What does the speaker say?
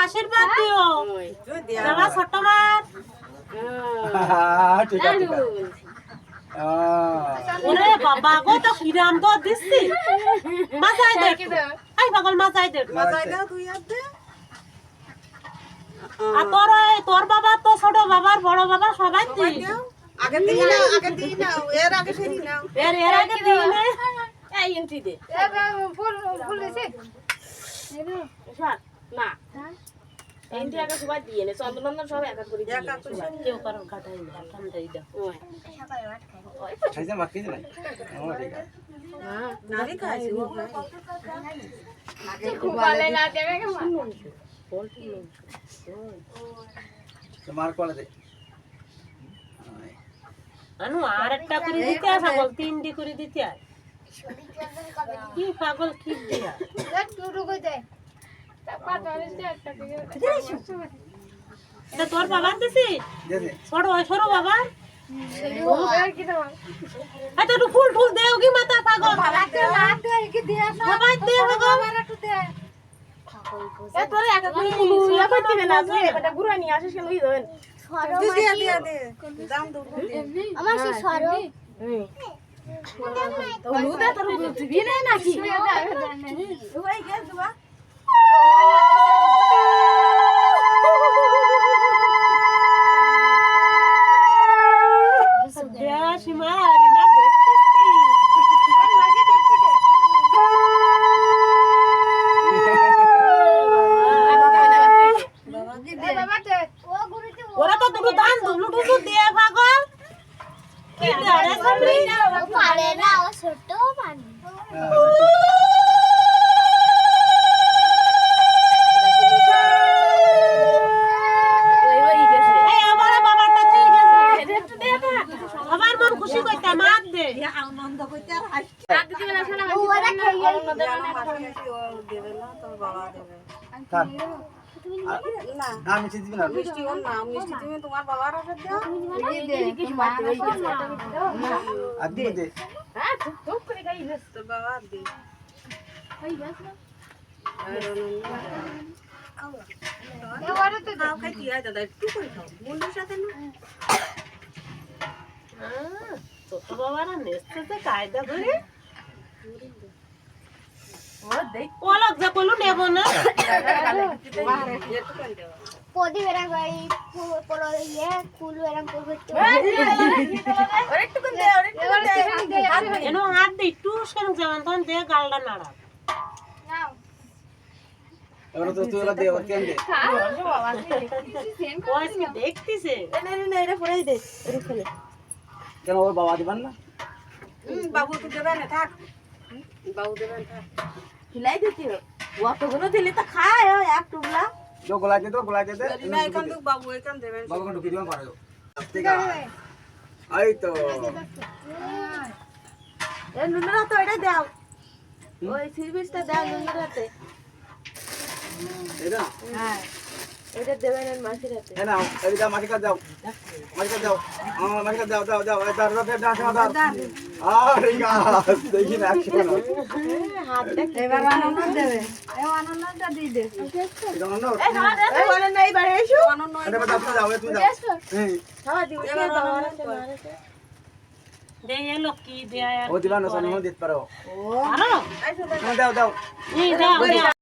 আশীর্বাদ দিও বাবা ছোট মাছ ওরে বাবা গো তো কিরাম তো দিছি মাছাই দে আই পাগল মাছাই দে তুই আর তোর বাবা তো ছোট বাবার বড় বাবা সবাই দিই আগে দিই না এর আগে সেই দিই না এর আগে দিই না এই এন্ট্রি দে ফুল দিছে না এন্ট্রি আগে সবাই দিয়ে নে চন্দ্রনন্দন সব একা করে দিয়ে কেউ কারণ কাটাই না ঠান্ডাই দাও ওই খাইছে বাকি নাই ও ঠিক আছে নারী খাইছে খুব ভালো না দেবে কে পোল্ট্রি তোমার কোলে দে আনু আরেকটা করে দিতে পাগল তিনটি করে দিতে আয় কি পাগল কি দিয়া টুটু কই দে পাতারে দে একটা করে এটা তোর বাবা দিছি দে দে ছোট সরো বাবা ও কি দাও আচ্ছা একটু ফুল ফুল দেও কি মাথা পাগল লাগতে লাগতে কি দিয়া সবাই দে পাগল আমার একটু দে এ তোর একা করে মুলু ইয়া করতে না তুই এটা গুড়া নিয়ে আসিস কেন এই দেন দে দাম দূর আমার সে সরো তো লুদা তোর তুই নাই নাকি ওই গেল দুবা সীমারি না দেখতেছি মাঝে দেখতে দে বাবা দে ও গুরুতে ওরা তো দুটো দান দুটো দিয়ে পাগল কি দাঁড়ে সামনে পারে না ও ছোট পানি এই আমার বাবাটা ঠিক গেছে একটু দে না আমার মন খুশি কইতা মার দে আনন্দ কইতে আর হাসি রাত দিবে না শোনা ওরা খাইয়ে দেবে না তোর বাবা দেবে থাক না না মিষ্টি দিবি না মিষ্টি ওর না মিষ্টি তুমি তোমার বাবার হাতে দাও আর দিবি দে হ্যাঁ চুপ করে গাইলে তোর বাবা দে ওরা তো খাও খাই কি হয় দাদা একটু করে খাও মুন্ডুর সাথে না ছোট বাবারা নেস্তেছে কায়দা করে ও লোক যা কইলো নেব না পদি বেরা গাই পড়ো ইয়ে কুল বেরা করবে তো এনো হাত দে একটু সেরকম যেমন তখন দে গালটা নাড়া নাও এবার তো তুই এলা দে ওর কেন দে ও আজকে দেখতিছে কেন ওর বাবা দিবেন না বাবু তো দেবে না থাক বাবু দেবে না থাক খিলাই দিতি অতগুলো দিলে তো খায় এক টুকলা जो गोला दे दे না এখান থেকে বাবু এখান দেবেন बाबू को ढुकी दियो पारे ठीक है आई तो এ নুনরা তো এটা দাও ওই সিবিসটা দাও নুনরাতে एदा হ্যাঁ এটা দেবেন মাসির হাতে है ना अभी जा माटी का जाओ हां माटी का जाओ इधर रो फिर डांस मार अरे यार देखी ना एक्शन হাতটা এবার আনন্দ দেবে এ আনন্দটা দিয়ে দে इधर ना এই আনন্দ এই বাড়ি এসো আনন্দ अरे बता तू जाओ খাওয়া দিও কে দাও দে এ লোক কি দেয়া ओ दीवाना सोनी हो देत पारो আরো दाओ এই দাও